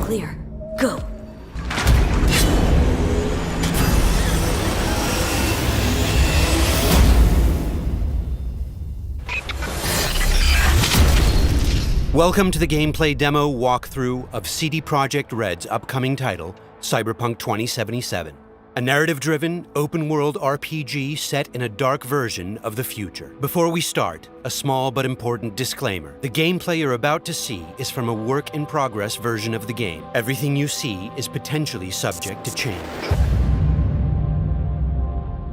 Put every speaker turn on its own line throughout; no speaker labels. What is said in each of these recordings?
clear. Go!
Welcome to the gameplay demo walkthrough of CD Projekt Red's upcoming title, Cyberpunk 2077. A narrative-driven, open-world RPG set in a dark version of the future. Before we start, a small but important disclaimer. The gameplay you're about to see is from a work-in-progress version of the game. Everything you see is potentially subject to change.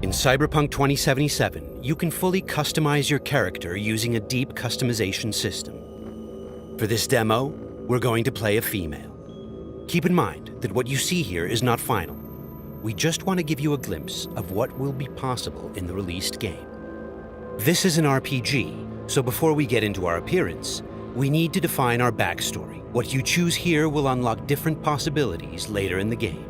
In Cyberpunk 2077, you can fully customize your character using a deep customization system. For this demo, we're going to play a female. Keep in mind that what you see here is not final. We just want to give you a glimpse of what will be possible in the released game. This is an RPG, so before we get into our appearance, we need to define our backstory. What you choose here will unlock different possibilities later in the game.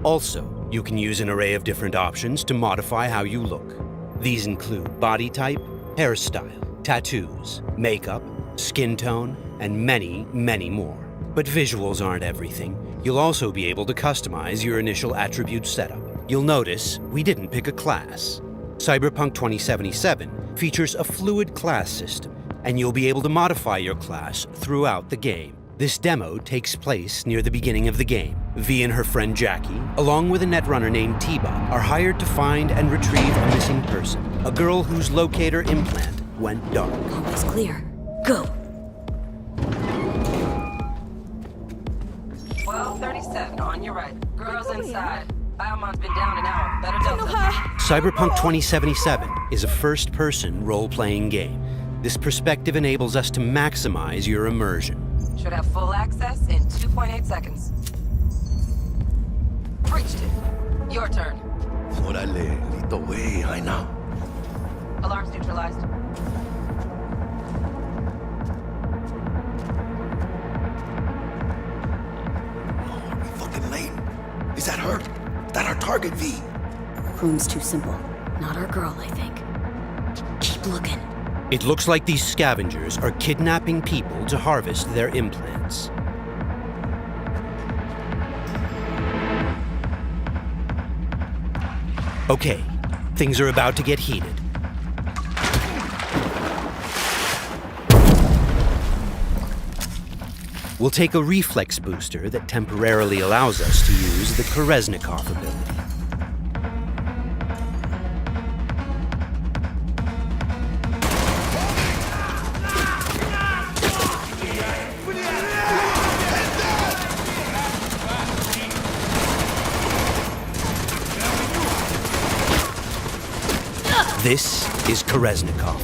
Also, you can use an array of different options to modify how you look. These include body type, hairstyle, tattoos, makeup, skin tone, and many, many more. But visuals aren't everything. You'll also be able to customize your initial attribute setup. You'll notice we didn't pick a class. Cyberpunk 2077 features a fluid class system, and you'll be able to modify your class throughout the game. This demo takes place near the beginning of the game. V and her friend Jackie, along with a netrunner named T-Bot, are hired to find and retrieve a missing person, a girl whose locator implant went dark.
Almost clear. Go!
12:37 on your right. Girls inside. Biomon's been down an hour. Better Delta.
Cyberpunk 2077 is a first-person role-playing game. This perspective enables us to maximize your immersion.
Should have full access in 2.8 seconds. Breached it. Your turn.
Órale, listo way, I know.
Alarms neutralized.
Late. Is that her? Is that our target, V?
Room's too simple. Not our girl, I think. Keep looking.
It looks like these scavengers are kidnapping people to harvest their implants. Okay, things are about to get heated. We'll take a reflex booster that temporarily allows us to use the Kereznikov ability. This is Kereznikov.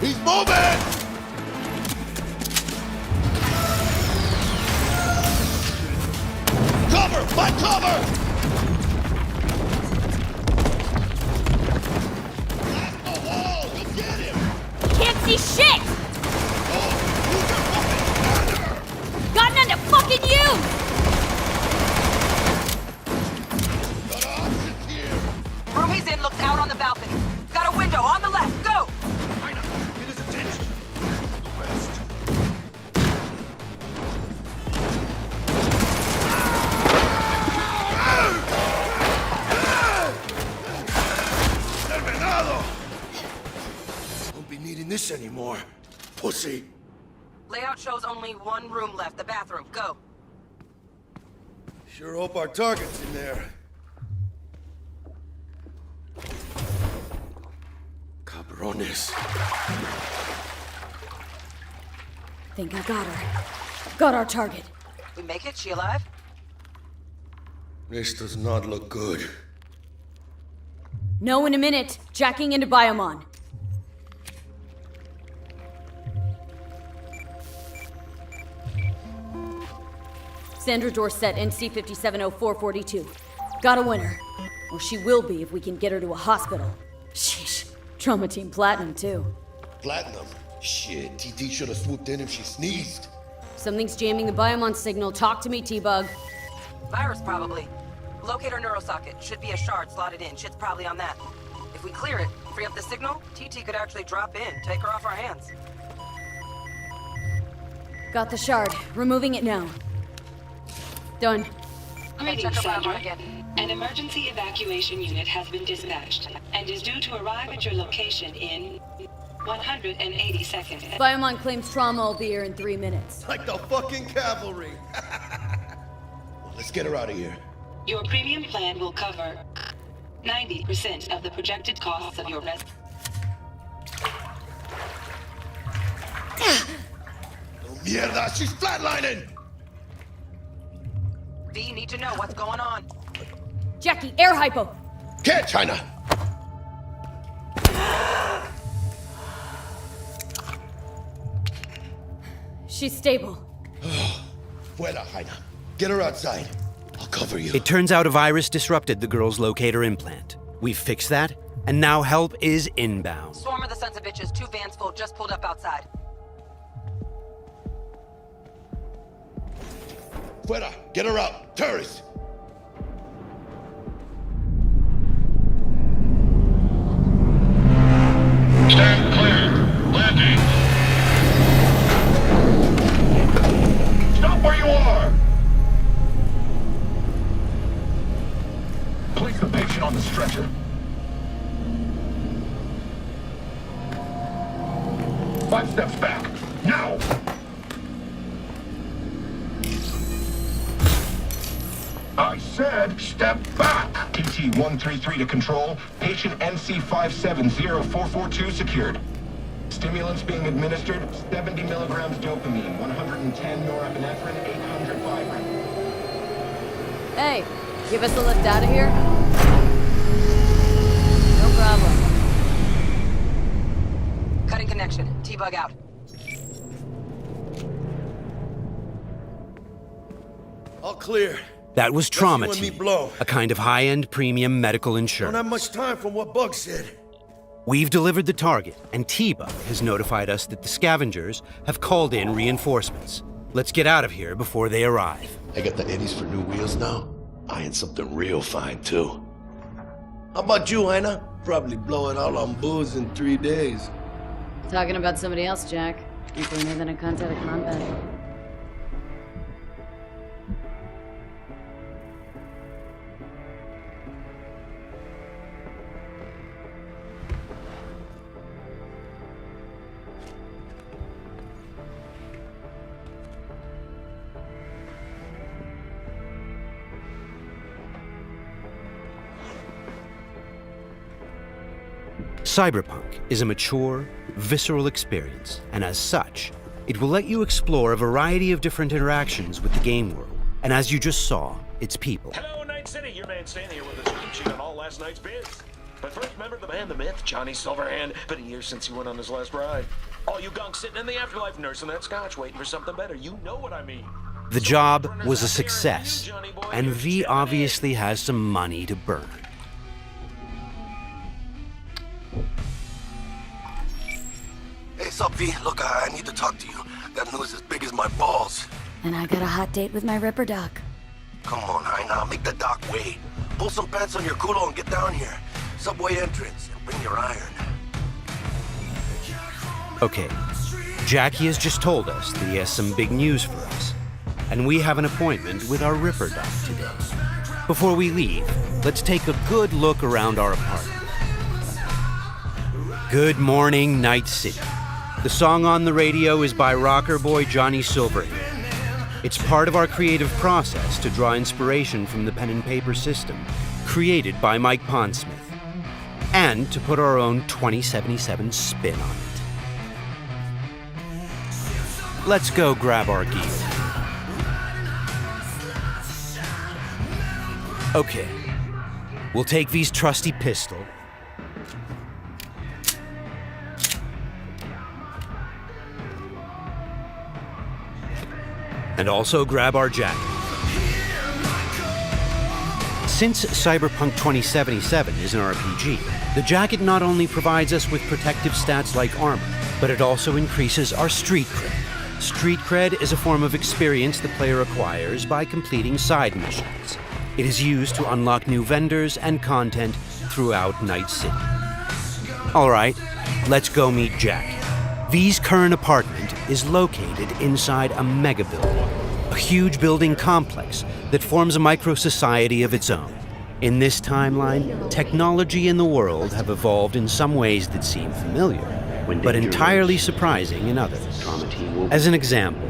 He's moving! Cover! Find cover! Blast the wall! You'll get him!
Can't see shit!
Oh, use your fucking scanner!
Got none to fucking use!
Got options here!
Room he's in looks out on the balcony. Got a window on the left. Go!
China, get his attention! The west. Terminado! Won't be needing this anymore, pussy.
Layout shows only one room left. The bathroom. Go.
Sure hope our target's in there. Cabrones.
Think I got her. Got our target.
We make it? She alive?
This does not look good.
No in a minute. Jacking into Biomon. Sandra Dorset, NC 570442. Got a winner. Or she will be if we can get her to a hospital. Sheesh. Trauma Team Platinum, too.
Platinum? Shit, TT should have swooped in if she sneezed.
Something's jamming the Biomon signal. Talk to me, T-Bug.
Virus, probably. Locator neurosocket. Should be a shard slotted in. Shit's probably on that. If we clear it, free up the signal, TT could actually drop in, take her off our hands.
Got the shard. Removing it now. Done.
Check
Greetings,
her
Sandra.
Biomon again.
An emergency evacuation unit has been dispatched and is due to arrive at your location in 180 seconds.
Biomon claims trauma will be here in 3 minutes.
Like the fucking cavalry. Well, let's get her out of here.
Your premium plan will cover 90% of the projected costs of your
Oh, mierda, she's flatlining!
V, need to know what's going on.
Jackie, air hypo!
Can't, China!
She's stable.
Fuera, Jaina. Get her outside. I'll cover you.
It turns out a virus disrupted the girl's locator implant. We've fixed that, and now help is inbound.
Swarm of the sons of bitches, 2 vans full, just pulled up outside.
Fuera, get her out. Terrorists!
Stand clear. Landing. Stop where you are. Place the patient on the stretcher. Five steps back. Now! I said step back! TT-133 to control. Patient NC570442 secured. Stimulants being administered, 70 milligrams dopamine, 110 norepinephrine, 800 Vibrant.
Hey, give us a lift out of here? No problem.
Cutting connection. T-Bug out.
All clear.
That was Trauma
you and me
Team,
blow.
a kind of high-end premium medical
Don't
insurance.
have much time from what Bug said.
We've delivered the target, and T-Bug has notified us that the scavengers have called in reinforcements. Let's get out of here before they arrive.
I got the eddies for new wheels now. Eyeing something real fine, too. How about you, Jaina? Probably blow it all on booze in 3 days.
Talking about somebody else, Jack. You cleaner than a cunt out of combat.
Cyberpunk is a mature, visceral experience, and as such, it will let you explore a variety of different interactions with the game world. And as you just saw, its people.
Hello, Night City. Your man Stan here with a scoop sheet on all last night's bids. But first, remember the man, the myth, Johnny Silverhand. Been a year since he went on his last ride. All you gunks sitting in the afterlife nursing that scotch, waiting for something better. You know what I mean.
The job was a success, and V obviously has some money to burn.
Hey, sup, V? Look, I need to talk to you. That news as big as my balls.
And I got a hot date with my Ripper Doc.
Come on, Jaina, make the doc wait. Pull some pants on your culo and get down here. Subway entrance, and bring your iron.
Okay, Jackie has just told us that he has some big news for us, and we have an appointment with our Ripper Doc today. Before we leave, let's take a good look around our apartment. Good morning, Night City. The song on the radio is by rocker boy Johnny Silverhand. It's part of our creative process to draw inspiration from the pen and paper system created by Mike Pondsmith, and to put our own 2077 spin on it. Let's go grab our gear. Okay, we'll take V's trusty pistol, and also grab our jacket. Since Cyberpunk 2077 is an RPG, the jacket not only provides us with protective stats like armor, but it also increases our street cred. Street cred is a form of experience the player acquires by completing side missions. It is used to unlock new vendors and content throughout Night City. All right, let's go meet Jack. V's current apartment is located inside a mega building, a huge building complex that forms a micro-society of its own. In this timeline, technology and the world have evolved in some ways that seem familiar, but entirely surprising in others. As an example,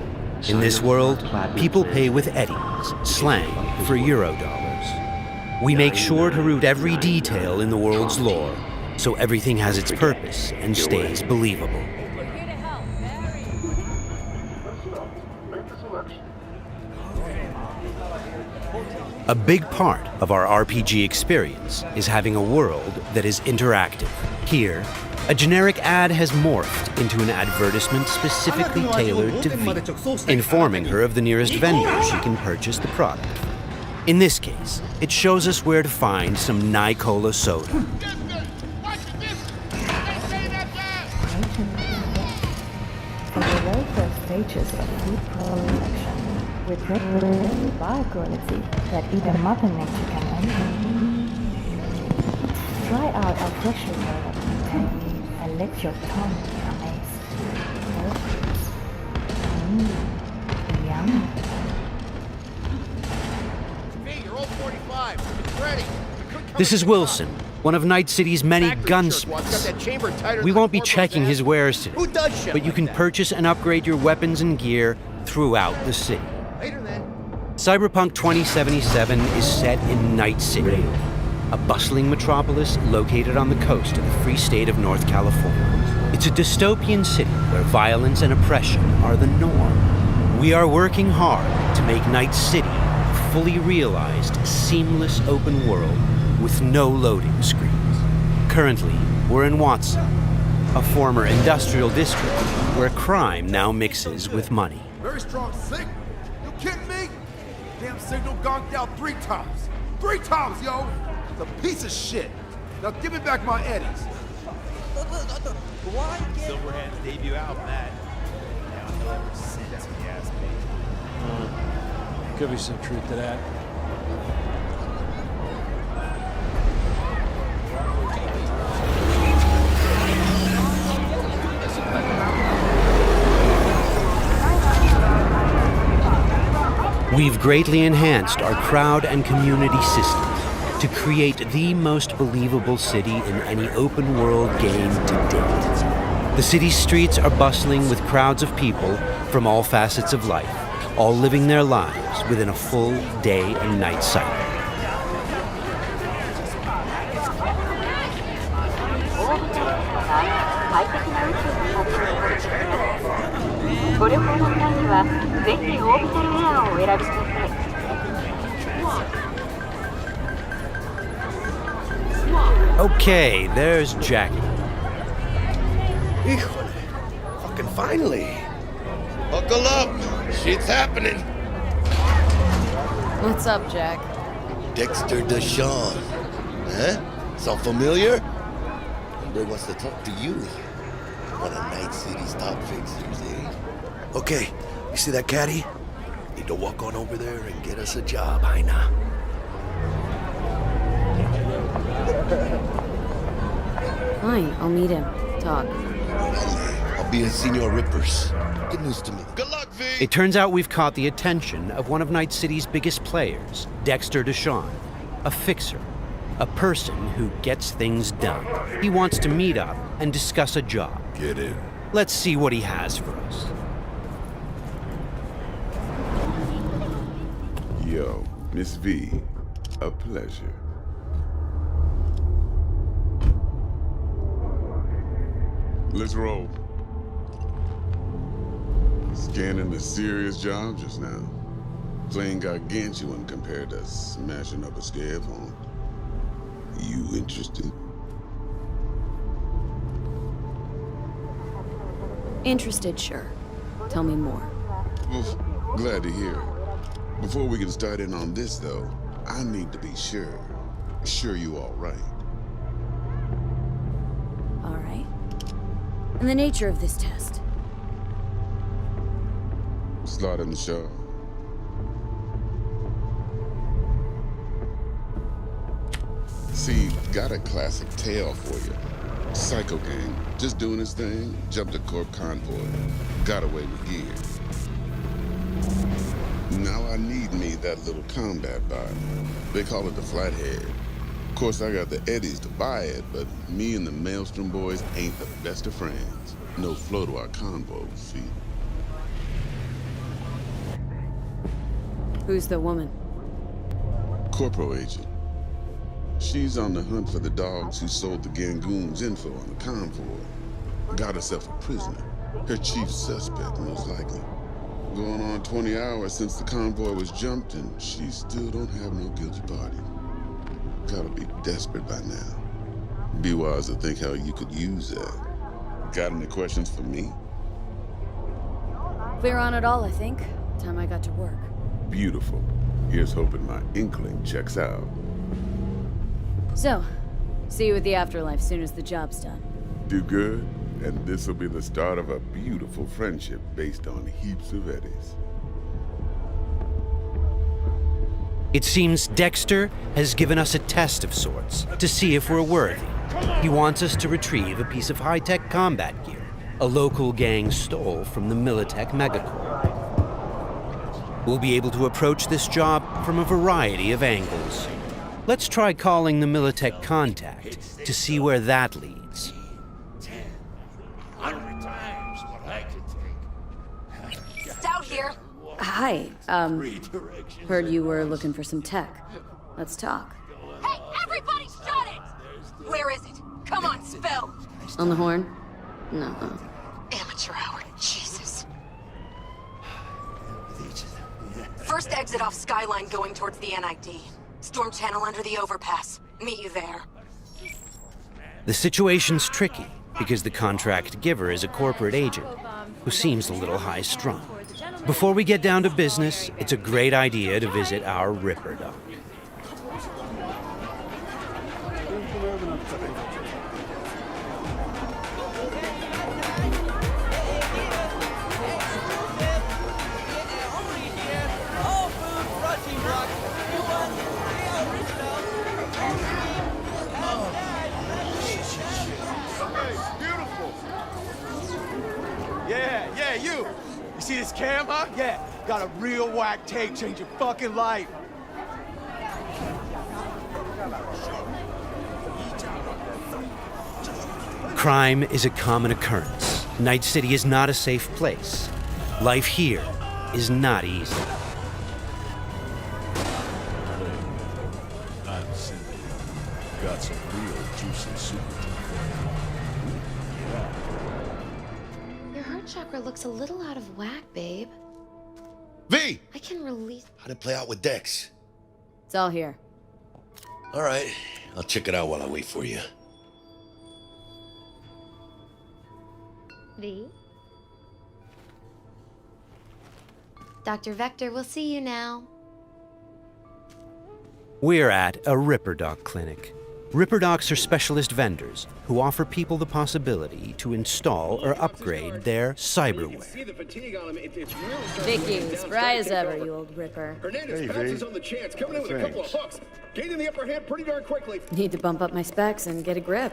in this world, people pay with eddies, slang for Eurodollars. We make sure to root every detail in the world's lore, so everything has its purpose and stays believable. A big part of our RPG experience is having a world that is interactive. Here, a generic ad has morphed into an advertisement specifically tailored to V, informing her of the nearest vendor she can purchase the product. In this case, it shows us where to find some Nicola soda.
For the very first stages of food production, we prepare bio-quality that even Mother Nature can envy. Try out our freshly developed content and let your tongue be amazed. Delicious. Yum.
Hey, you're all 45. It's ready.
This is Wilson, one of Night City's many gunsmiths. We won't be checking his wares today, but you can purchase and upgrade your weapons and gear throughout the city. Cyberpunk 2077 is set in Night City, a bustling metropolis located on the coast of the free state of North California. It's a dystopian city where violence and oppression are the norm. We are working hard to make Night City a fully realized, seamless open world with no loading screens. Currently, we're in Watson, a former industrial district where crime now mixes with money.
Very strong signal. You kidding me? Damn signal gonked out 3 times. 3 times, yo! It's a piece of shit. Now give me back my eddies.
Silverhand's debut album, that. Now he'll ever since, if you ask me.
Could be some truth to that.
We've greatly enhanced our crowd and community systems to create the most believable city in any open-world game to date. The city's streets are bustling with crowds of people from all facets of life, all living their lives within a full day and night cycle. Okay, there's Jackie.
Híjole. Fucking finally. Buckle up. Shit's happening.
What's up, Jack?
Dexter Deshawn. Huh? Sound familiar? Hombre wants to talk to you. One of Night City's top fixers, eh? Okay, you see that caddy? Need to walk on over there and get us a job, Heina.
Fine, I'll meet him. Talk.
I'll be in Senor Ripper's. Good news to me. Good luck, V!
It turns out we've caught the attention of one of Night City's biggest players, Dexter Deshawn, a fixer, a person who gets things done. He wants to meet up and discuss a job.
Get in.
Let's see what he has for us.
Yo, Miss V, a pleasure. Let's roll. Scanning a serious job just now. Playing gargantuan compared to smashing up a scab home. You interested?
Interested, sure. Tell me more.
Well, glad to hear it. Before we get started on this, though, I need to be sure. Sure you all right.
All right. And the nature of this test?
Slot in the show. See, got a classic tale for you. Psycho gang, just doing his thing, jumped a corp convoy, got away with gear. Now I need me that little combat bot. They call it the Flathead. Of course, I got the Eddies to buy it, but me and the Maelstrom boys ain't the best of friends. No flow to our convo, see?
Who's the woman?
Corporal agent. She's on the hunt for the dogs who sold the Gangoons info on the convoy. Got herself a prisoner. Her chief suspect, most likely. Going on 20 hours since the convoy was jumped, and she still don't have no guilty party. Gotta be desperate by now. Be wise to think how you could use that. Got any questions for me?
Clear on it all, I think. Time I got to work.
Beautiful. Here's hoping my inkling checks out.
So, see you at the afterlife soon as the job's done.
Do good, and this'll be the start of a beautiful friendship based on heaps of eddies.
It seems Dexter has given us a test of sorts to see if we're worthy. He wants us to retrieve a piece of high-tech combat gear a local gang stole from the Militech megacorp. We'll be able to approach this job from a variety of angles. Let's try calling the Militech contact to see where that leads.
100 times what I could take.
Stout here. Hi, heard you were looking for some tech. Let's talk.
Hey, everybody shut it! Where is it? Come on, spill!
On the horn? No.
Amateur hour, Jesus. First exit off Skyline going towards the NID. Storm channel under the overpass. Meet you there.
The situation's tricky because the contract giver is a corporate agent who seems a little high-strung. Before we get down to business, it's a great idea to visit our Ripper Dock.
Yeah, you! You see this cam, huh? Yeah, got a real whack take, change your fucking life.
Crime is a common occurrence. Night City is not a safe place. Life here is not easy.
I'm Cindy. Got some real juicy super
Your heart chakra looks a little out of whack, babe.
V!
I can release...
How'd it play out with Dex?
It's all here.
All right, I'll check it out while I wait for you.
V? Dr. Vector, we'll see you now.
We're at a Ripper Dock clinic. Ripper Docks are specialist vendors who offer people the possibility to install or upgrade their cyberware.
Vicky, spry as ever, you old Ripper.
Hernandez pounces on the chance, coming in with a couple of hooks. Gaining the upper hand pretty darn quickly.
Need to bump up my specs and get a grip.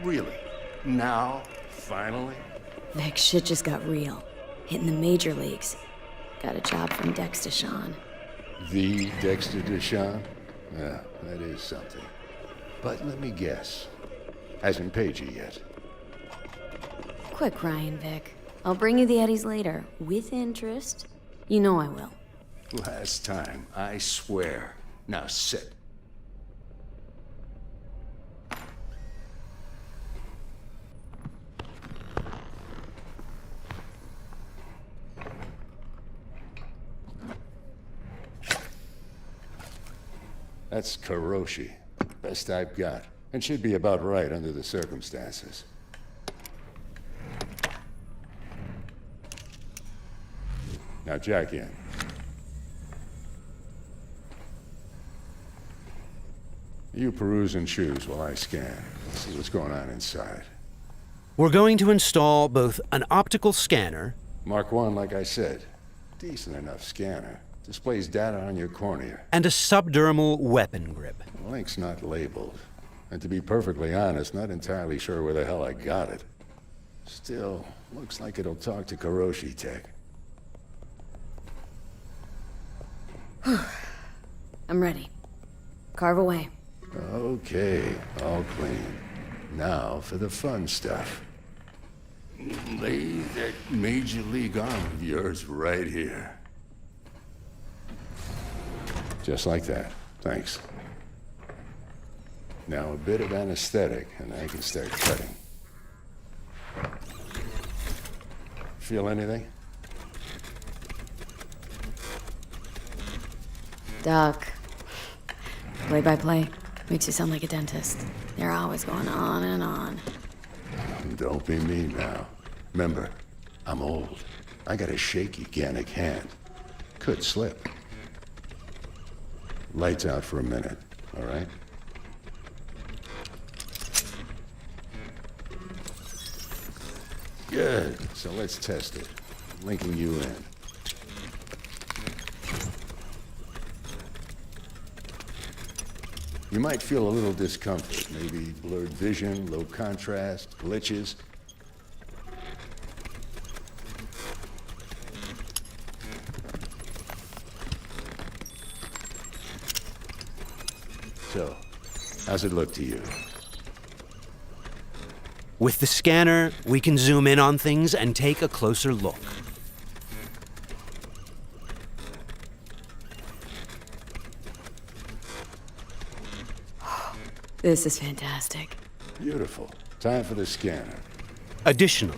Really? Now? Finally?
Vic, shit just got real. Hitting the major leagues. Got a job from Dex Deshawn.
The Dexter Deshawn? Yeah, that is something. But let me guess. Hasn't paid you yet.
Quit crying, Vic. I'll bring you the Eddies later, with interest. You know I will.
Last time, I swear. Now sit. That's Karoshi. Best I've got. And should be about right under the circumstances. Now jack in. You peruse and choose while I scan. See what's going on inside.
We're going to install both an optical scanner...
Mark 1, like I said. Decent enough scanner. Displays data on your cornea.
...and a subdermal weapon grip.
The link's not labeled. And to be perfectly honest, not entirely sure where the hell I got it. Still, looks like it'll talk to Kiroshi Tech.
I'm ready. Carve away.
Okay, all clean. Now for the fun stuff. Lay that Major League arm of yours right here. Just like that. Thanks. Now a bit of anesthetic, and I can start cutting. Feel anything?
Doc. Play-by-play. Makes you sound like a dentist. They're always going on and on.
Don't be me now. Remember, I'm old. I got a shaky Gannic hand. Could slip. Lights out for a minute, all right? Good. So let's test it. Linking you in. You might feel a little discomfort, maybe blurred vision, low contrast, glitches. So, how's it look to you?
With the scanner, we can zoom in on things and take a closer look.
This is fantastic.
Beautiful. Time for the scanner.
Additionally,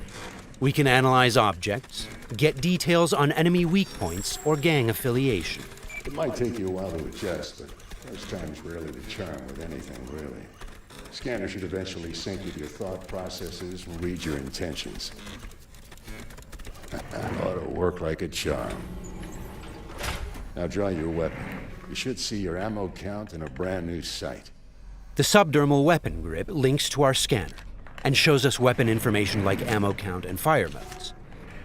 we can analyze objects, get details on enemy weak points or gang affiliation.
It might take you a while to adjust, but first time's rarely the charm with anything, really. Scanner should eventually sync with your thought processes and read your intentions. Ought to work like a charm. Now draw your weapon. You should see your ammo count in a brand new sight.
The subdermal weapon grip links to our scanner and shows us weapon information like ammo count and fire modes.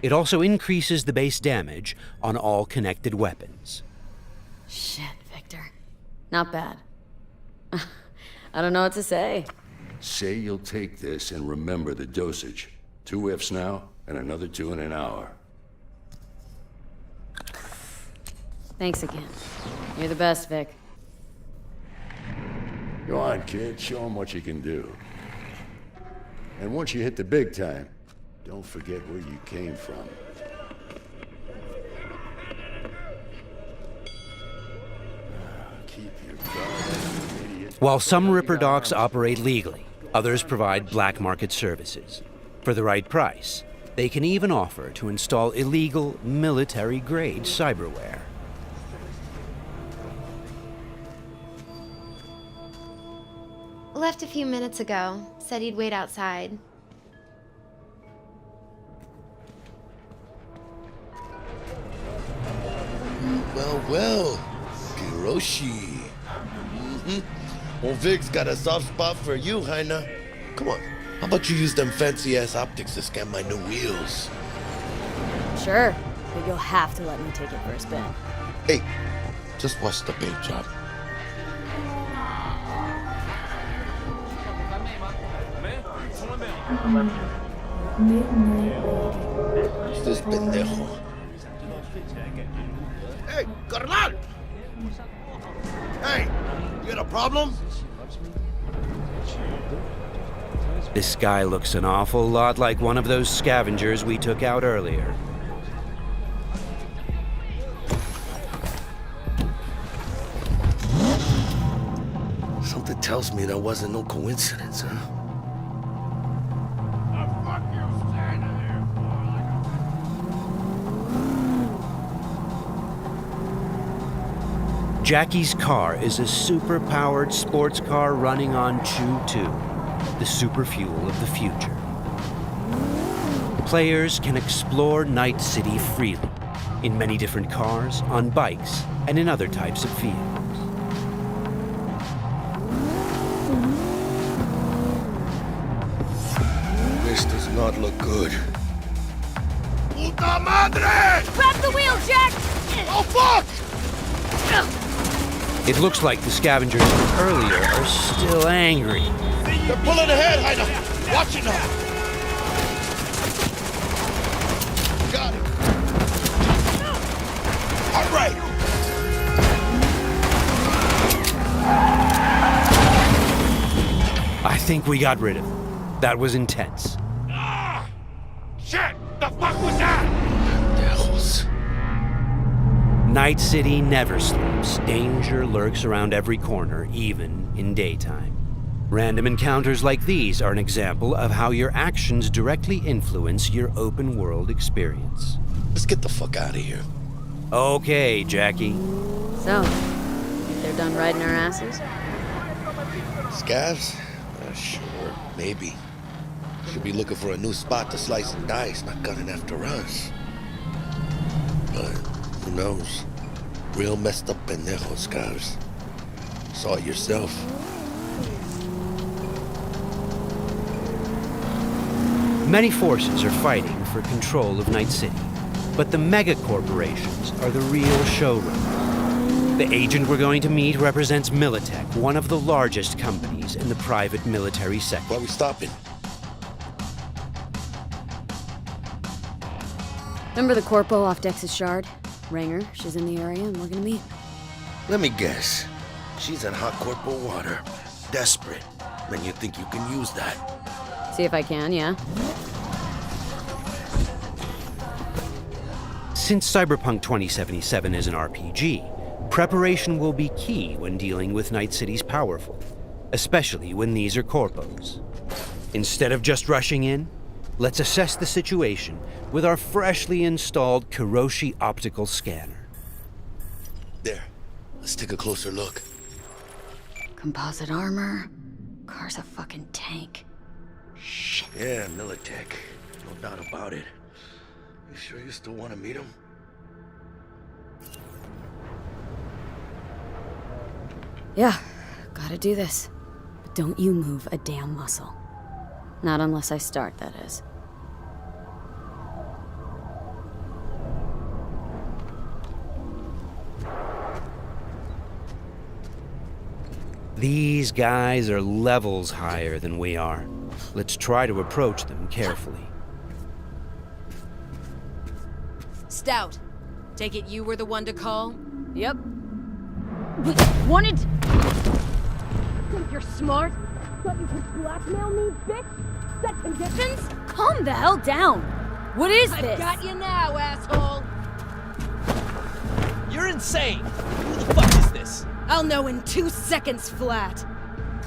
It also increases the base damage on all connected weapons.
Shit, Victor. Not bad. I don't know what to say.
Say you'll take this and remember the dosage. 2 whiffs now, and another 2 in an hour.
Thanks again. You're the best, Vic.
Go on, kid. Show them what you can do. And once you hit the big time, don't forget where you came from. Keep your guard, idiot.
While some Ripper docs operate legally, others provide black market services. For the right price, they can even offer to install illegal, military-grade cyberware.
Left a few minutes ago. Said he'd wait outside.
Well, well. Kiroshi. Well, Vic's got a soft spot for you, Heina. Come on. How about you use them fancy-ass optics to scan my new wheels?
Sure, but you'll have to let me take it for a spin.
Hey, just watch the paint job. Who's this pendejo? Hey, carnal! Hey, you got a problem?
This guy looks an awful lot like one of those scavengers we took out earlier.
Something tells me that wasn't no coincidence, huh?
Jackie's car is a super-powered sports car running on Chew-2, the super fuel of the future. Players can explore Night City freely, in many different cars, on bikes, and in other types of vehicles.
not look good. Puta madre!
Grab the wheel, Jack!
Oh, fuck!
It looks like the scavengers from earlier are still angry.
They're pulling ahead, Heiner! Watch it now! Got it! All right!
I think we got rid of it. That was intense.
Shit! The fuck was that?
Devils.
Night City never sleeps. Danger lurks around every corner, even in daytime. Random encounters like these are an example of how your actions directly influence your open world experience.
Let's get the fuck out of here.
Okay, Jackie.
So, they're done riding our asses?
Scavs? Sure, maybe. Should be looking for a new spot to slice and dice, not gunning after us. But who knows? Real messed up pendejos, Scavs. Saw it yourself.
Many forces are fighting for control of Night City, but the mega corporations are the real showrunner. The agent we're going to meet represents Militech, one of the largest companies in the private military sector.
Why are we stopping?
Remember the corpo off Dex's Shard? Ranger, she's in the area and looking to meet.
Let me guess. She's in hot corporal water. Desperate. Then you think you can use that?
See if I can, yeah.
Since Cyberpunk 2077 is an RPG, preparation will be key when dealing with Night City's powerful, especially when these are corpos. Instead of just rushing in, let's assess the situation with our freshly installed Kiroshi optical scanner.
There. Let's take a closer look.
Composite armor. Car's a fucking tank. Shit.
Yeah, Militech. No doubt about it. You sure you still want to meet him?
Yeah, gotta do this. But don't you move a damn muscle. Not unless I start, that is.
These guys are levels higher than we are. Let's try to approach them carefully.
Stout, take it you were the one to call?
Yep. Wanted... Think you're smart? Thought you could blackmail me, bitch? Set conditions? Calm the hell down! What is this?
I've got you now, asshole!
You're insane! Who the fuck is this?
I'll know in 2 seconds flat.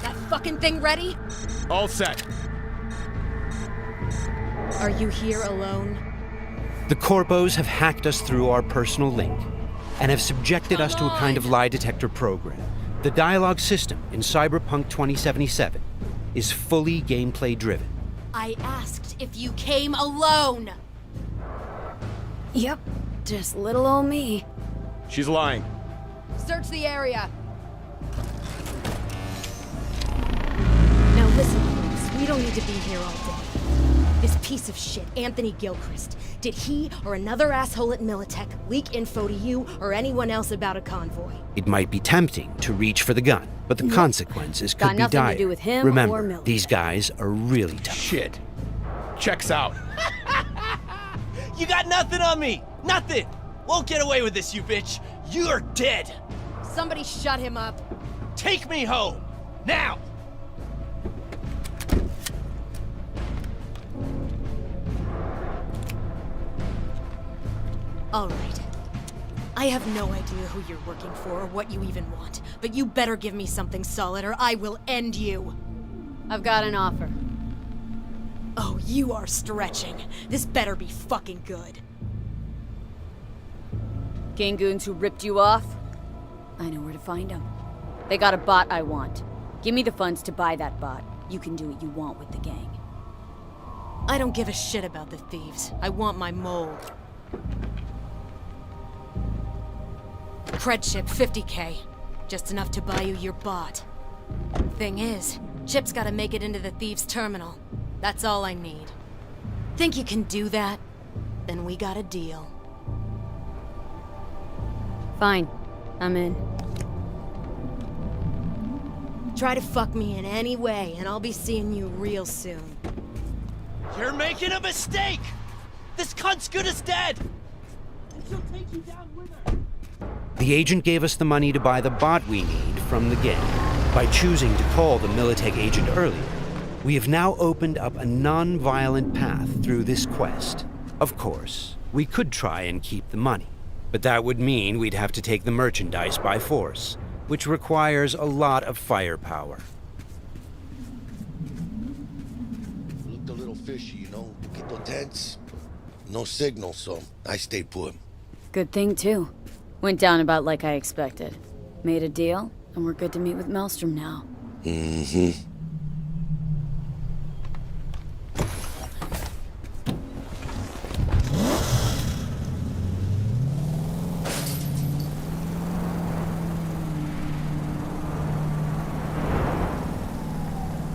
That fucking thing ready?
All set.
Are you here alone?
The corpos have hacked us through our personal link and have subjected us to a kind of lie detector program. The dialogue system in Cyberpunk 2077 is fully gameplay driven.
I asked if you came alone!
Yep, just little old me.
She's lying.
Search the area. Now listen, folks, we don't need to be here all day. This piece of shit, Anthony Gilchrist, did he or another asshole at Militech leak info to you or anyone else about a convoy?
It might be tempting to reach for the gun, but the consequences
Got
could be
nothing
dire.
to do with him or
Remember,
Militech.
these guys are really tough.
Shit. Checks out. You got nothing on me! Nothing! Won't get away with this, you bitch! You're dead!
Somebody shut him up.
Take me home! Now!
All right. I have no idea who you're working for or what you even want, but you better give me something solid or I will end you.
I've got an offer.
Oh, you are stretching. This better be fucking good.
Gangoons who ripped you off? I know where to find them. They got a bot I want. Give me the funds to buy that bot. You can do what you want with the gang.
I don't give a shit about the thieves. I want my mole. Cred chip, 50K. Just enough to buy you your bot. Thing is, chip's gotta make it into the thieves' terminal. That's all I need. think you can do that? Then we got a deal.
Fine. I'm in.
Try to fuck me in any way, and I'll be seeing you real soon.
You're making a mistake! This cunt's good as dead! And she'll take you down with her.
The agent gave us the money to buy the bot we need from the gang. By choosing to call the Militech agent earlier, we have now opened up a non-violent path through this quest. Of course, we could try and keep the money, but that would mean we'd have to take the merchandise by force, which requires a lot of firepower.
Looked a little fishy, you know? Poquito tense. No signal, so I stayed put.
Good thing, too. Went down about like I expected. Made a deal, and we're good to meet with Maelstrom now.
Mm-hmm.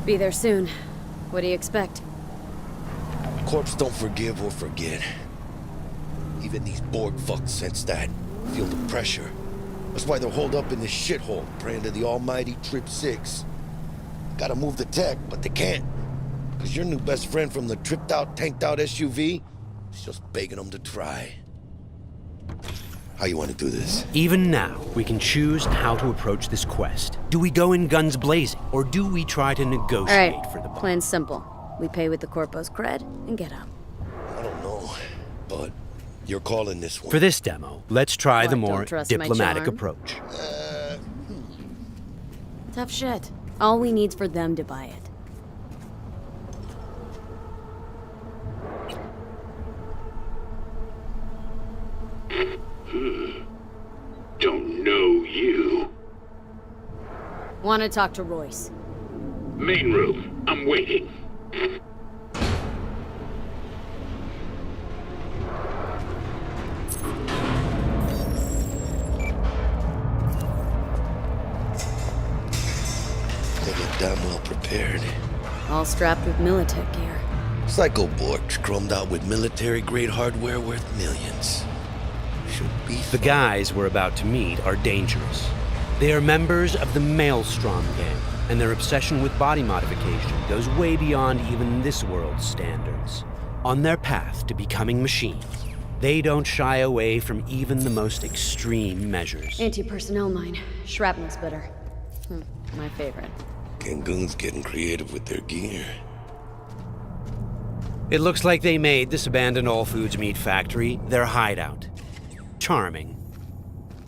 Be there soon. What do you expect?
Corps don't forgive or forget. Even these Borg fucks sense that. Feel the pressure. That's why they're holed up in this shithole, praying to the almighty Trip 6. Gotta move the tech, but they can't. Cause your new best friend from the tripped out, tanked out SUV is just begging them to try. How you want to do this?
Even now, we can choose how to approach this quest. Do we go in guns blazing, or do we try to negotiate for the bomb?
Plan's simple. We pay with the Corpo's cred and get out.
I don't know, but you're calling this one.
For this demo, let's try
What,
the
don't
more
trust my
diplomatic
charm?
approach.
Tough shit. All we need's for them to buy it.
Don't know you.
Want to talk to Royce.
Main room. I'm waiting.
They look damn well prepared.
All strapped with Militech gear.
Psycho Borgs chromed out with military-grade hardware worth millions. Should be
The guys we're about to meet are dangerous. They are members of the Maelstrom gang, and their obsession with body modification goes way beyond even this world's standards. On their path to becoming machines, they don't shy away from even the most extreme measures.
Anti-personnel mine. Shrapnel splitter. My favorite.
Gangoon's getting creative with their gear.
It looks like they made this abandoned all foods meat factory their hideout. Charming.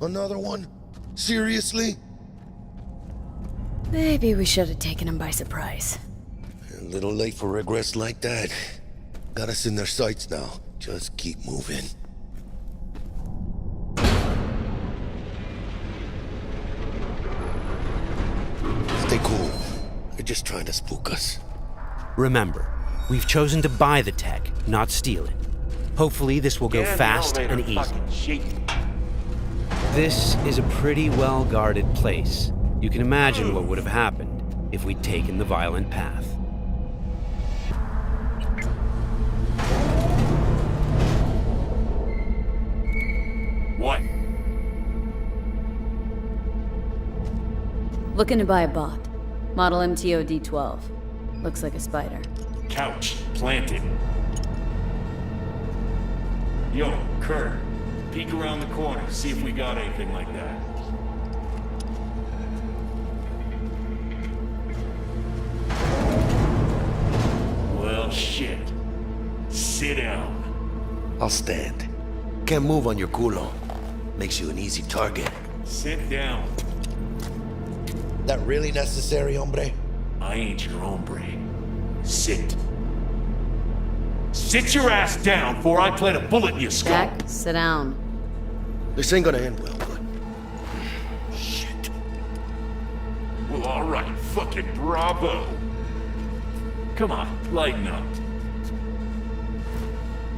Another one? Seriously?
Maybe we should have taken him by surprise.
A little late for regrets like that. Got us in their sights now. Just keep moving. Stay cool. They're just trying to spook us.
Remember, we've chosen to buy the tech, not steal it. Hopefully this will go fast and easy. This is a pretty well-guarded place. You can imagine what would have happened if we'd taken the violent path.
What?
Looking to buy a bot. Model MTO D12. Looks like a spider.
Couch planted. Yo, Kurt. Peek around the corner, see if we got anything like that. Well, shit. Sit down.
I'll stand. Can't move on your culo. Makes you an easy target.
Sit down.
That really necessary, hombre?
I ain't your hombre. Sit. Sit your ass down before I plant a bullet in your skull.
Jack, sit down.
This ain't gonna end well, but...
Shit. Well, alright, fucking bravo. Come on, lighten up.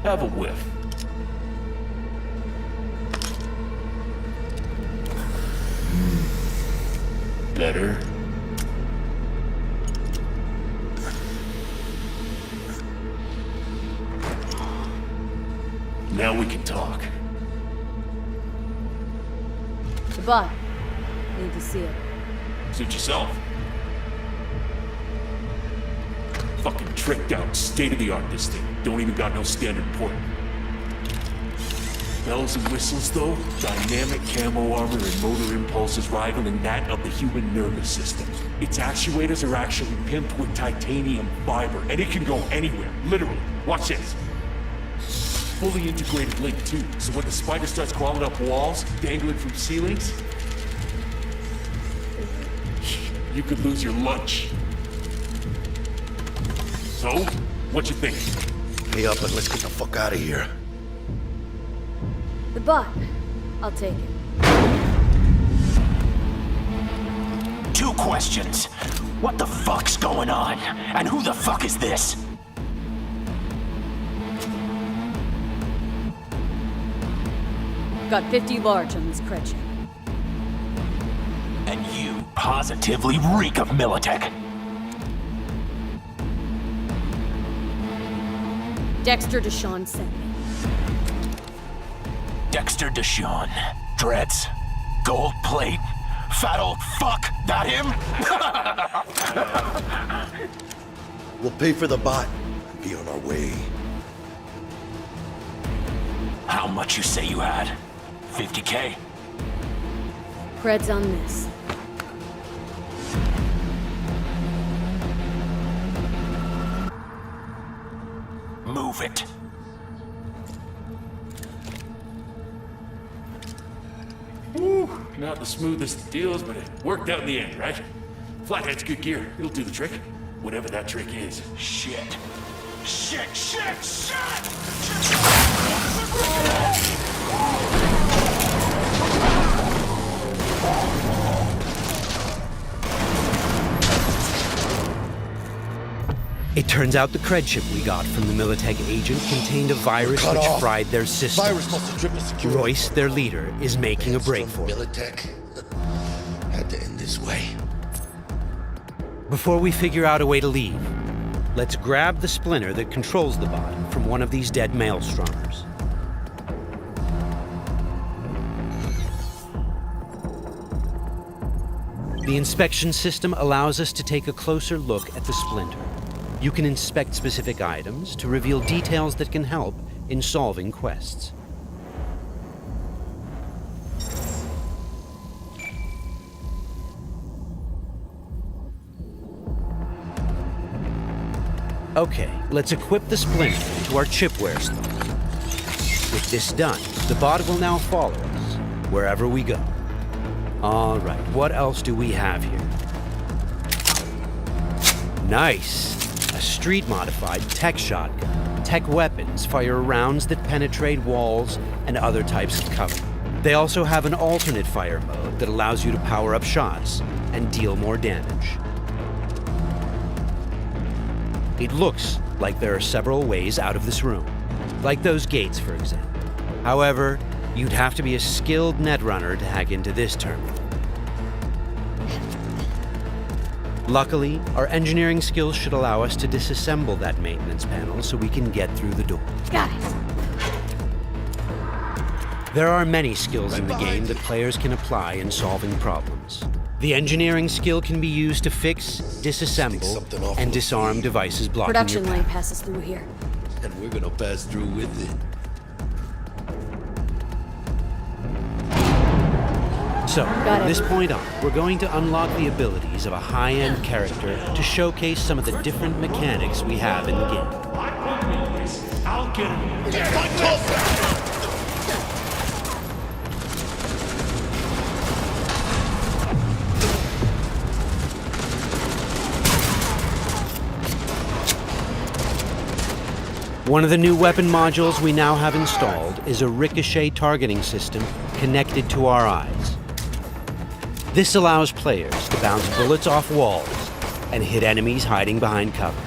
Have a whiff. Better.
Now we can talk.
The bot. Need to see it.
Suit yourself. Fucking tricked out, state-of-the-art this thing. Don't even got no standard port. Bells and whistles though, dynamic camo armor and motor impulses rivaling that of the human nervous system. Its actuators are actually pimped with titanium fiber, and it can go anywhere, literally. Watch this. Fully integrated link too, so when the spider starts crawling up walls, dangling from ceilings, you could lose your lunch. So, what you think?
Pay up and let's get the fuck out of here.
The bot. I'll take it.
2 questions. What the fuck's going on? And who the fuck is this?
Got 50 large on this cred ship.
And you positively reek of Militech.
Dexter Deshawn sent me.
Dexter Deshawn. Dreads. Gold plate. Fat old fuck. That him?
We'll pay for the bot and be on our way.
How much you say you had? 50K?
Cred's on this.
Move it.
Woo, not the smoothest of deals, but it worked out in the end, right? Flathead's good gear. It'll do the trick. Whatever that trick is.
Shit. Shit, shit, shit!
It turns out the cred chip we got from the Militech agent contained a virus which fried their systems.
Virus must have tripped security.
Royce, their leader, is making a break for it.
Militech had to end this way.
Before we figure out a way to leave, let's grab the splinter that controls the bot from one of these dead maelstromers. The inspection system allows us to take a closer look at the splinter. You can inspect specific items to reveal details that can help in solving quests. Okay, let's equip the splinter into our chipware slot. With this done, the bot will now follow us wherever we go. All right, what else do we have here? Nice! A street-modified tech shotgun. Tech weapons fire rounds that penetrate walls and other types of cover. They also have an alternate fire mode that allows you to power up shots and deal more damage. It looks like there are several ways out of this room, like those gates, for example. However, you'd have to be a skilled netrunner to hack into this terminal. Luckily, our engineering skills should allow us to disassemble that maintenance panel so we can get through the door.
Got it.
There are many skills in the game that players can apply in solving problems. The engineering skill can be used to fix, disassemble, and disarm devices blocking
Production
your
line
path.
passes through here.
And we're gonna pass through with it.
So, from this point on, we're going to unlock the abilities of a high-end character to showcase some of the different mechanics we have in the game.
I'll get him.
One of the new weapon modules we now have installed is a ricochet targeting system connected to our eyes. This allows players to bounce bullets off walls and hit enemies hiding behind cover.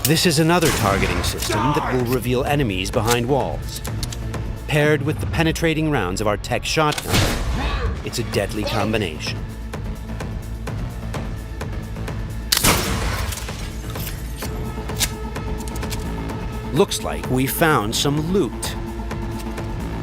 This is another targeting system that will reveal enemies behind walls. Paired with the penetrating rounds of our tech shotgun, it's a deadly combination. Looks like we found some loot.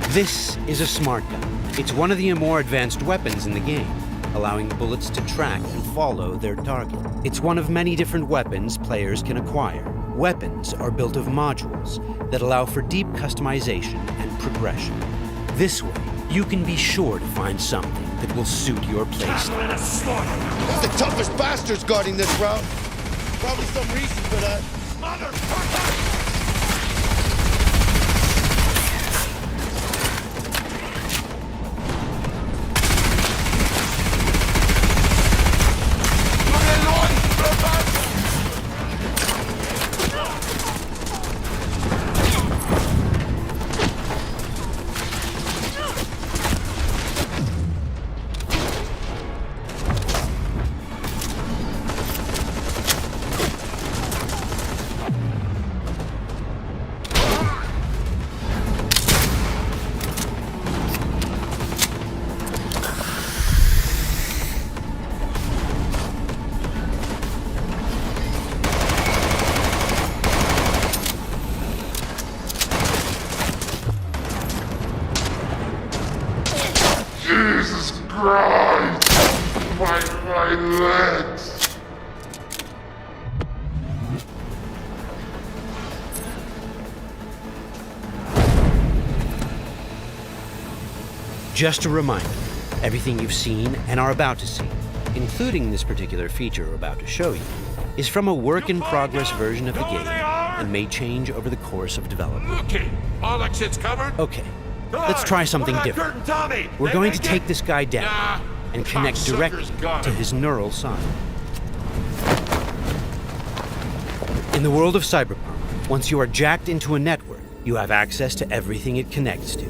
This is a smart gun. It's one of the more advanced weapons in the game, allowing bullets to track and follow their target. It's one of many different weapons players can acquire. Weapons are built of modules that allow for deep customization and progression. This way, you can be sure to find something that will suit your playstyle.
There's the toughest bastards guarding this route. Probably some reason for that. Motherfucker!
Jesus Christ! My legs!
Just a reminder, everything you've seen and are about to see, including this particular feature we're about to show you, is from a work-in-progress version of the game and may change over the course of development.
Okay, all exits covered?
Okay, let's try something different. We're going to take this guy down and connect directly to his neural sign. In the world of Cyberpunk, once you are jacked into a network, you have access to everything it connects to.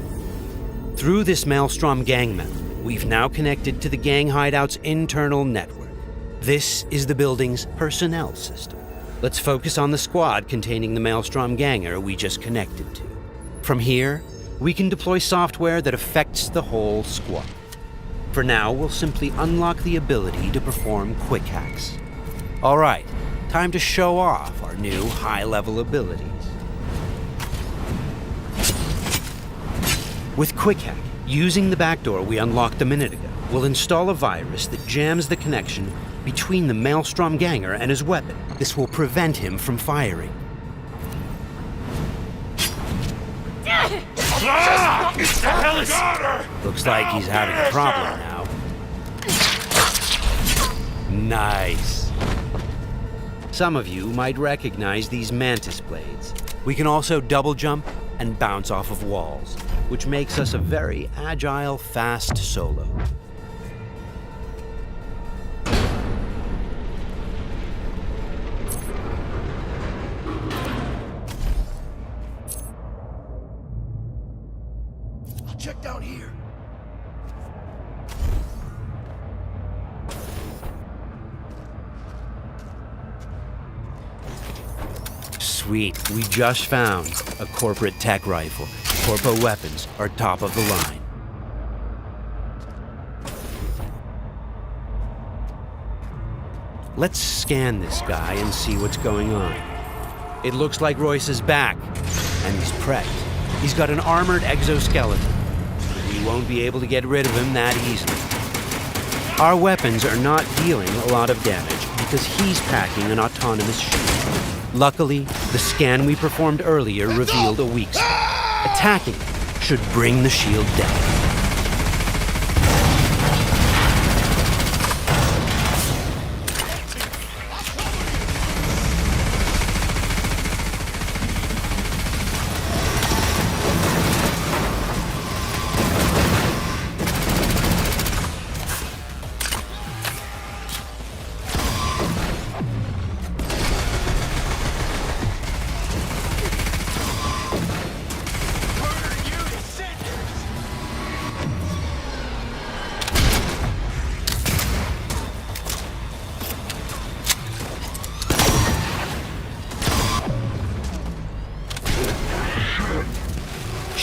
Through this Maelstrom gang member, we've now connected to the gang hideout's internal network. This is the building's personnel system. Let's focus on the squad containing the Maelstrom ganger we just connected to. From here, we can deploy software that affects the whole squad. For now, we'll simply unlock the ability to perform quick hacks. All right, time to show off our new high-level abilities. With Quick Hack, using the backdoor we unlocked a minute ago, we'll install a virus that jams the connection between the Maelstrom ganger and his weapon. This will prevent him from firing. Looks like he's having a problem now. Nice. Some of you might recognize these mantis blades. We can also double jump and bounce off of walls, which makes us a very agile, fast solo.
I'll check down here.
Sweet, we just found a corporate tech rifle. Corpo weapons are top of the line. Let's scan this guy and see what's going on. It looks like Royce is back, and he's prepped. He's got an armored exoskeleton. We won't be able to get rid of him that easily. Our weapons are not dealing a lot of damage because he's packing an autonomous shield. Luckily, the scan we performed earlier revealed a weak spot. Attacking it should bring the shield down.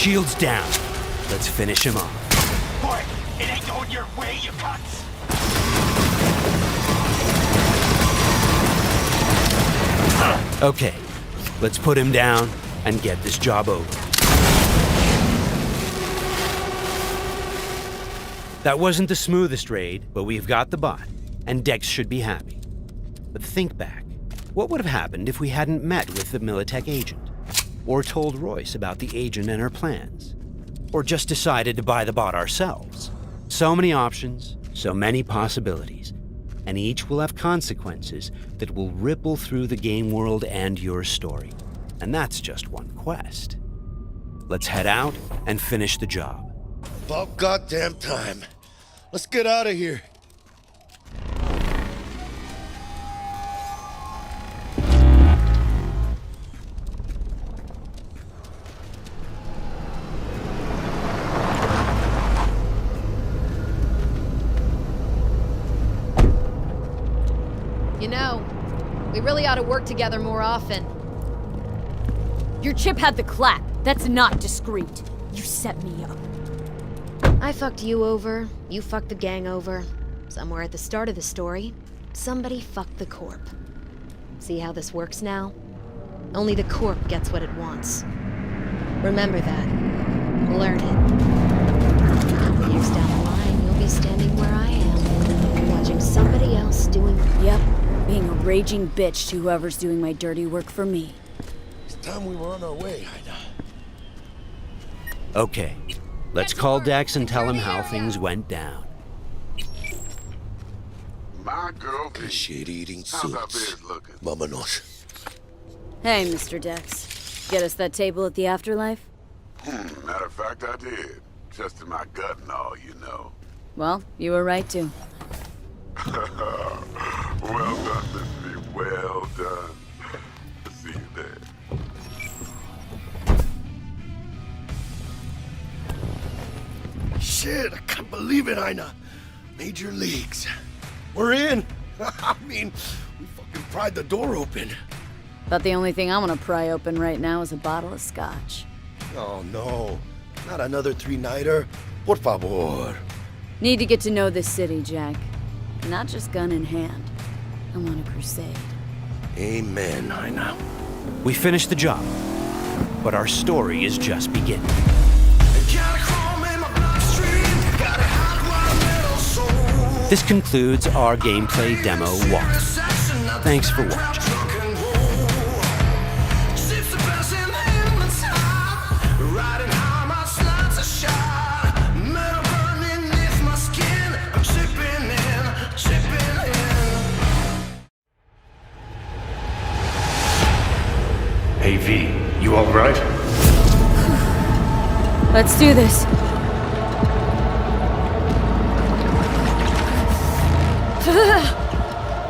Shields down. Let's finish him off.
Boy, it ain't going your way, you cunts!
Okay, let's put him down and get this job over. That wasn't the smoothest raid, but we've got the bot, and Dex should be happy. But think back. What would have happened if we hadn't met with the Militech agent? Or told Royce about the agent and her plans? Or just decided to buy the bot ourselves? So many options, so many possibilities, and each will have consequences that will ripple through the game world and your story. And that's just one quest. Let's head out and finish the job.
About goddamn time. Let's get out of here.
You know, we really ought to work together more often. Your chip had the clap. That's not discreet. You set me up.
I fucked you over, you fucked the gang over. Somewhere at the start of the story, somebody fucked the Corp. See how this works now? Only the Corp gets what it wants. Remember that. Learn it. Years down the line, you'll be standing where I am, watching somebody else doing...
Yep, being a raging bitch to whoever's doing my dirty work for me.
It's time we were on our way, Ida.
Okay, let's call Dex and tell him how things went down.
My girl,
shit-eating
how's our
suits.
bed looking?
Vámonos.
Hey, Mr. Dex. Get us that table at the afterlife?
Matter of fact, I did. Just in my gut and all, you know.
Well, you were right to.
Well done, Miss V. Well done. See you there.
Shit, I can't believe it, Ina. Major leagues. We're in. I mean, we fucking pried the door open.
But the only thing I want to pry open right now is a bottle of scotch.
Oh, no. Not another three-nighter. Por favor.
Need to get to know this city, Jack. Not just gun in hand. I want a crusade.
Amen, Ina.
We finished the job, but our story is just beginning. This concludes our gameplay demo walk. Thanks for watching.
Hey V, you alright?
Let's do this.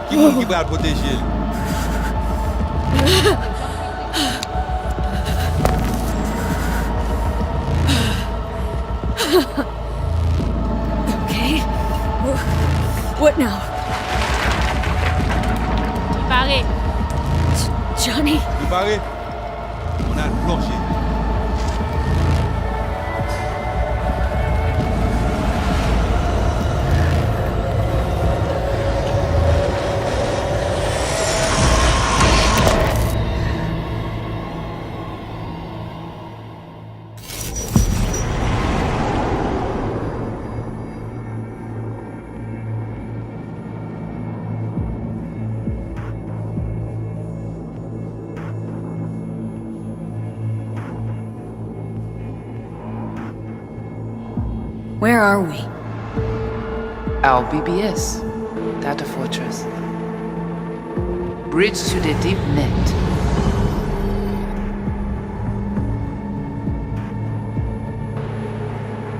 Give out with this shit.
Okay. What now?
Barré.
Johnny?
Barré? On a planché.
Where are we?
Our BBS, Data Fortress. Bridge to the deep net.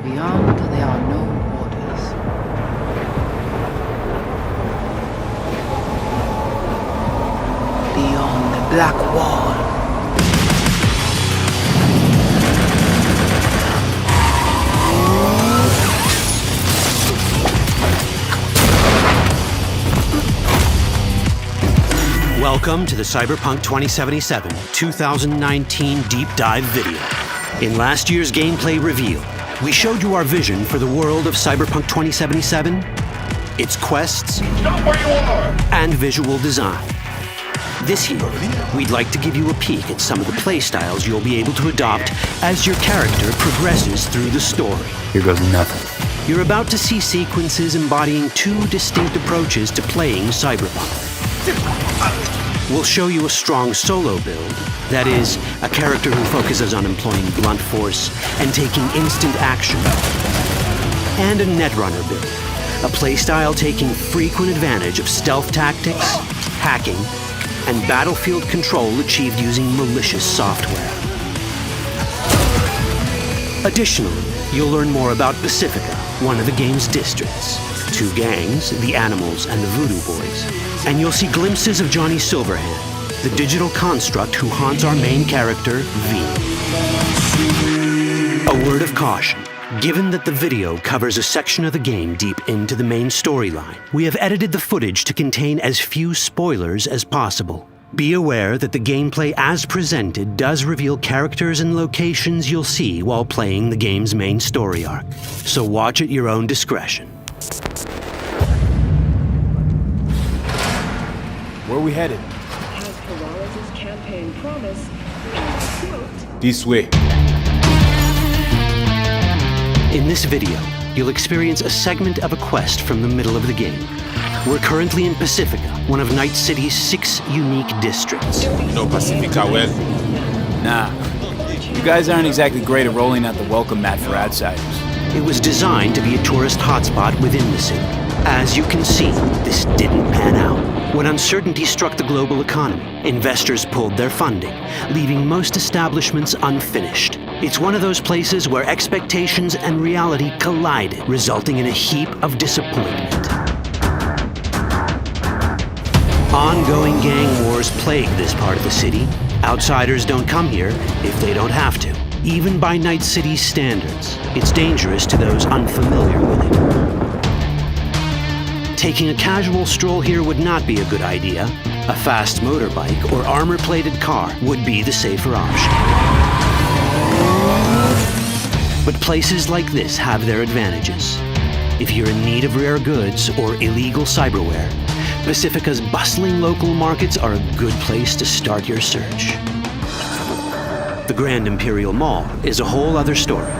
Beyond, there are no borders. Beyond the black wall.
Welcome to the Cyberpunk 2077 2019 Deep Dive video. In last year's gameplay reveal, we showed you our vision for the world of Cyberpunk 2077, its quests, and visual design. This year, we'd like to give you a peek at some of the playstyles you'll be able to adopt as your character progresses through the story.
Here goes nothing.
You're about to see sequences embodying two distinct approaches to playing Cyberpunk. We'll show you a strong solo build, that is, a character who focuses on employing blunt force and taking instant action, and a netrunner build, a playstyle taking frequent advantage of stealth tactics, hacking, and battlefield control achieved using malicious software. Additionally, you'll learn more about Pacifica, one of the game's districts, two gangs, the Animals and the Voodoo Boys, and you'll see glimpses of Johnny Silverhand, the digital construct who haunts our main character, V. A word of caution. Given that the video covers a section of the game deep into the main storyline, we have edited the footage to contain as few spoilers as possible. Be aware that the gameplay as presented does reveal characters and locations you'll see while playing the game's main story arc, so watch at your own discretion.
Where are we headed?
As Peralez's campaign promise, quote,
This way.
In this video, you'll experience a segment of a quest from the middle of the game. We're currently in Pacifica, one of Night City's 6 unique districts.
No Pacifica well? Nah. You guys aren't exactly great at rolling out the welcome mat for outsiders.
It was designed to be a tourist hotspot within the city. As you can see, this didn't pan out. When uncertainty struck the global economy, investors pulled their funding, leaving most establishments unfinished. It's one of those places where expectations and reality collided, resulting in a heap of disappointment. Ongoing gang wars plague this part of the city. Outsiders don't come here if they don't have to. Even by Night City's standards, it's dangerous to those unfamiliar with it. Taking a casual stroll here would not be a good idea. A fast motorbike or armor-plated car would be the safer option. But places like this have their advantages. If you're in need of rare goods or illegal cyberware, Pacifica's bustling local markets are a good place to start your search. The Grand Imperial Mall is a whole other story.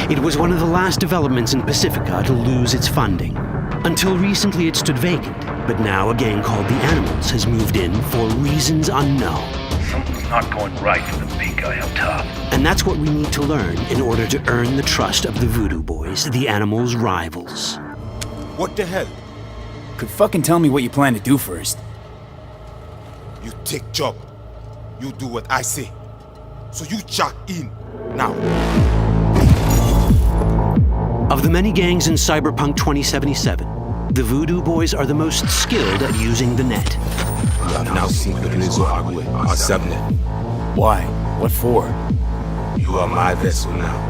It was one of the last developments in Pacifica to lose its funding. Until recently it stood vacant, but now a gang called the Animals has moved in for reasons unknown.
Something's not going right for the big guy up top.
And that's what we need to learn in order to earn the trust of the Voodoo Boys, the Animals' rivals.
What the hell? Could fucking tell me what you plan to do first.
You take job. You do what I say. So you jack in. Now.
Of the many gangs in Cyberpunk 2077, the Voodoo Boys are the most skilled at using the net.
You have now seen Iglezo Agüe, our subnet. Why? What for? You are my vessel now.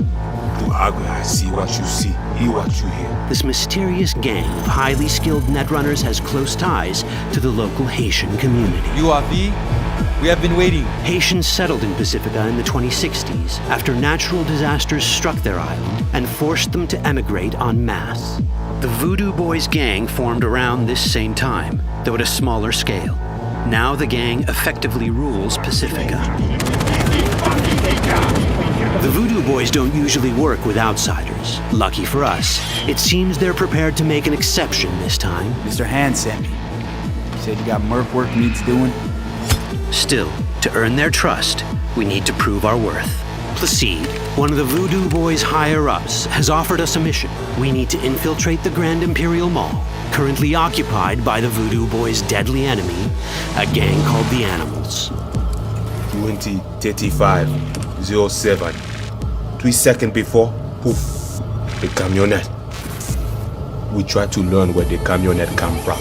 Through Agüe, I see what you see, hear what you hear.
This mysterious gang of highly skilled netrunners has close ties to the local Haitian community.
You are V? We have been waiting.
Haitians settled in Pacifica in the 2060s after natural disasters struck their island and forced them to emigrate en masse. The Voodoo Boys gang formed around this same time, though at a smaller scale. Now the gang effectively rules Pacifica. The Voodoo Boys don't usually work with outsiders. Lucky for us, it seems they're prepared to make an exception this time.
Mr. Hand sent me. He said you got merc work needs doing.
Still, to earn their trust, we need to prove our worth. Placide, one of the Voodoo Boys' higher-ups, has offered us a mission. We need to infiltrate the Grand Imperial Mall, currently occupied by the Voodoo Boys' deadly enemy, a gang called the Animals.
20:35:07. 3 seconds before, poof, the camionette. We try to learn where the camionette come from.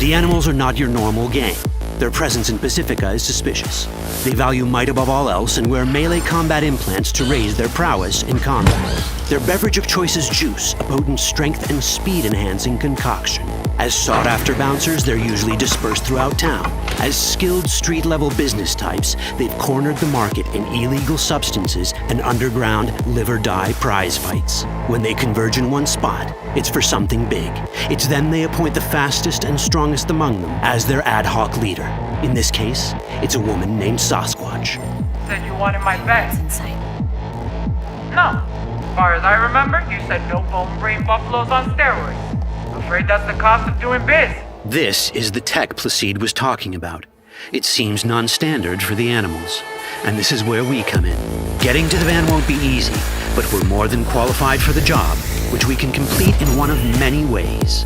The Animals are not your normal gang. Their presence in Pacifica is suspicious. They value might above all else and wear melee combat implants to raise their prowess in combat. Their beverage of choice is juice, a potent strength and speed-enhancing concoction. As sought-after bouncers, they're usually dispersed throughout town. As skilled street-level business types, they've cornered the market in illegal substances and underground live-or-die prize fights. When they converge in one spot, it's for something big. It's then they appoint the fastest and strongest among them as their ad hoc leader. In this case, it's a woman named Sasquatch.
Said you wanted my vet. No. As far as I remember, you said no bone brain buffaloes on steroids. Afraid that's the cost of doing biz.
This is the tech Placide was talking about. It seems non-standard for the animals. And this is where we come in. Getting to the van won't be easy, but we're more than qualified for the job, which we can complete in one of many ways.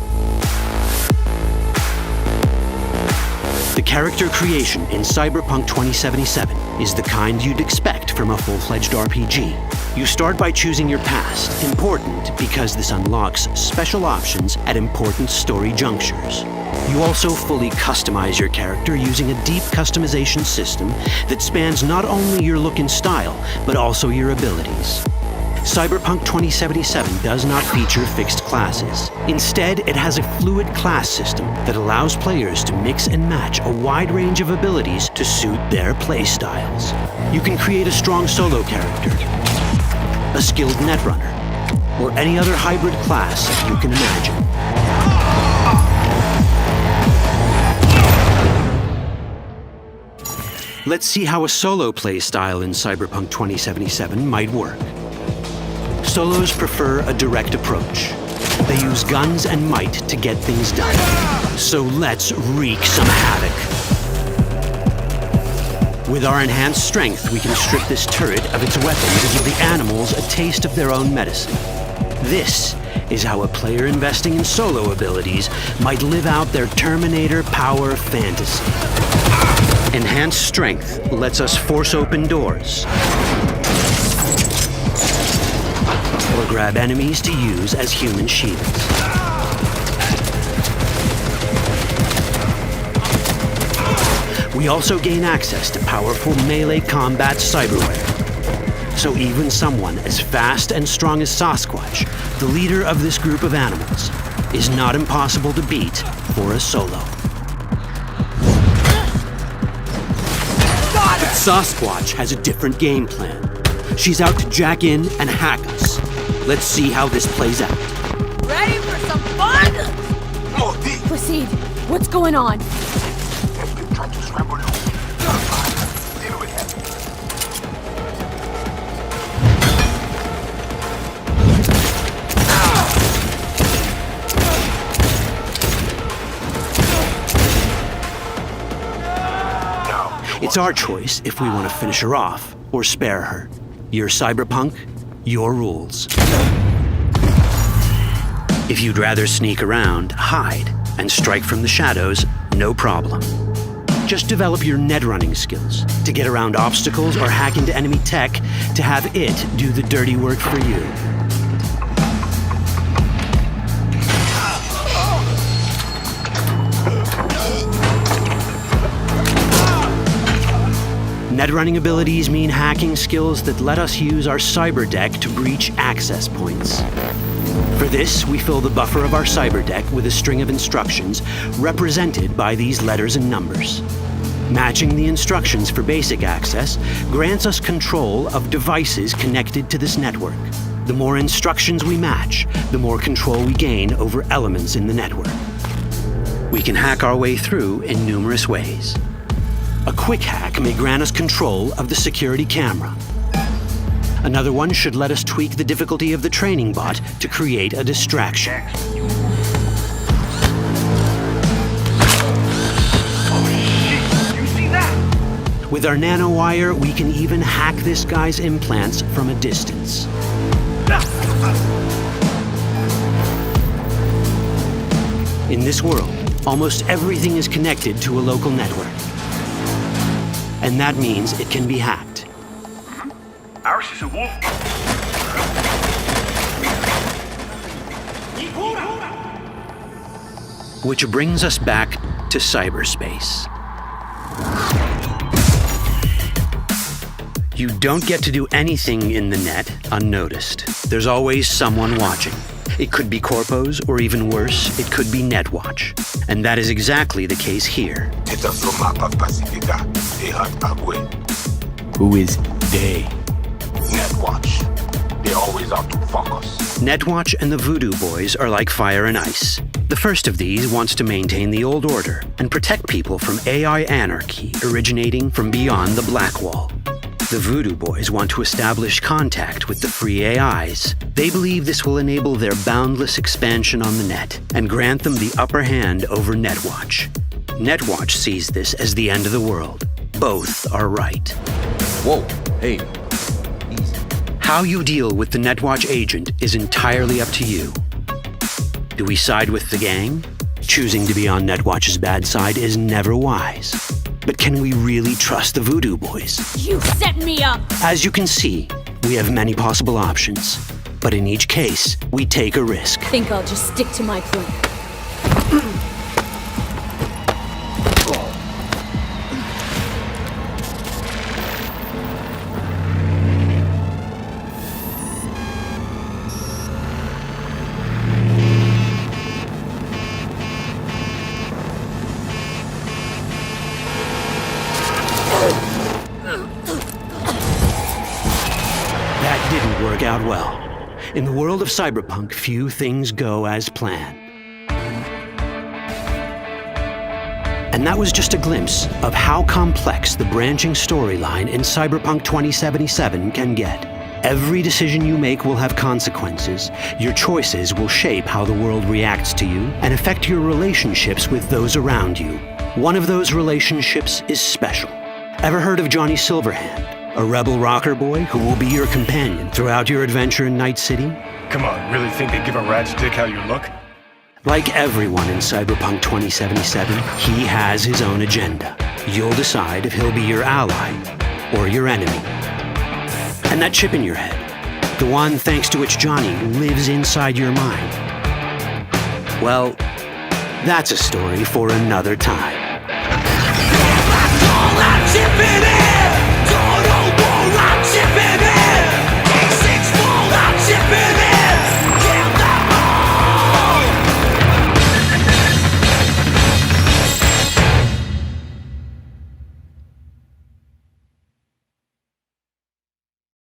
The character creation in Cyberpunk 2077 is the kind you'd expect from a full-fledged RPG. You start by choosing your past, important because this unlocks special options at important story junctures. You also fully customize your character using a deep customization system that spans not only your look and style, but also your abilities. Cyberpunk 2077 does not feature fixed classes. Instead, it has a fluid class system that allows players to mix and match a wide range of abilities to suit their playstyles. You can create a strong solo character, a skilled netrunner, or any other hybrid class you can imagine. Let's see how a solo playstyle in Cyberpunk 2077 might work. Solos prefer a direct approach. They use guns and might to get things done. So let's wreak some havoc. With our enhanced strength, we can strip this turret of its weapons and give the animals a taste of their own medicine. This is how a player investing in solo abilities might live out their Terminator power fantasy. Enhanced strength lets us force open doors, or grab enemies to use as human shields. We also gain access to powerful melee combat cyberware. So even someone as fast and strong as Sasquatch, the leader of this group of animals, is not impossible to beat for a solo. But Sasquatch has a different game plan. She's out to jack in and hack us. Let's see how this plays out.
Ready for some fun?
Proceed. What's going on?
It's our choice if we want to finish her off or spare her. You're Cyberpunk, your rules. If you'd rather sneak around, hide, and strike from the shadows, no problem. Just develop your netrunning skills to get around obstacles or hack into enemy tech to have it do the dirty work for you. Netrunning abilities mean hacking skills that let us use our cyber deck to breach access points. For this, we fill the buffer of our cyber deck with a string of instructions represented by these letters and numbers. Matching the instructions for basic access grants us control of devices connected to this network. The more instructions we match, the more control we gain over elements in the network. We can hack our way through in numerous ways. A quick hack may grant us control of the security camera. Another one should let us tweak the difficulty of the training bot to create a distraction. With our nanowire, we can even hack this guy's implants from a distance. In this world, almost everything is connected to a local network. And that means it can be hacked.
Ours is a wolf.
Which brings us back to cyberspace. You don't get to do anything in the net unnoticed. There's always someone watching. It could be corpos, or even worse, it could be Netwatch. And that is exactly the case here.
Who is they?
Netwatch. They're always out to fuck us.
Netwatch and the Voodoo Boys are like fire and ice. The first of these wants to maintain the old order and protect people from AI anarchy originating from beyond the Black Wall. The Voodoo Boys want to establish contact with the free AIs. They believe this will enable their boundless expansion on the net and grant them the upper hand over Netwatch. Netwatch sees this as the end of the world. Both are right.
Whoa, hey.
How you deal with the Netwatch agent is entirely up to you. Do we side with the gang? Choosing to be on Netwatch's bad side is never wise. But can we really trust the Voodoo Boys?
You set me up!
As you can see, we have many possible options. But in each case, we take a risk.
Think I'll just stick to my plan.
Work out well. In the world of Cyberpunk, few things go as planned. And that was just a glimpse of how complex the branching storyline in Cyberpunk 2077 can get. Every decision you make will have consequences. Your choices will shape how the world reacts to you and affect your relationships with those around you. One of those relationships is special. Ever heard of Johnny Silverhand? A rebel rocker boy who will be your companion throughout your adventure in Night City?
Come on, really think they give a rat's dick how you look?
Like everyone in Cyberpunk 2077, he has his own agenda. You'll decide if he'll be your ally or your enemy. And that chip in your head, the one thanks to which Johnny lives inside your mind, well, that's a story for another time.
All that chip in it!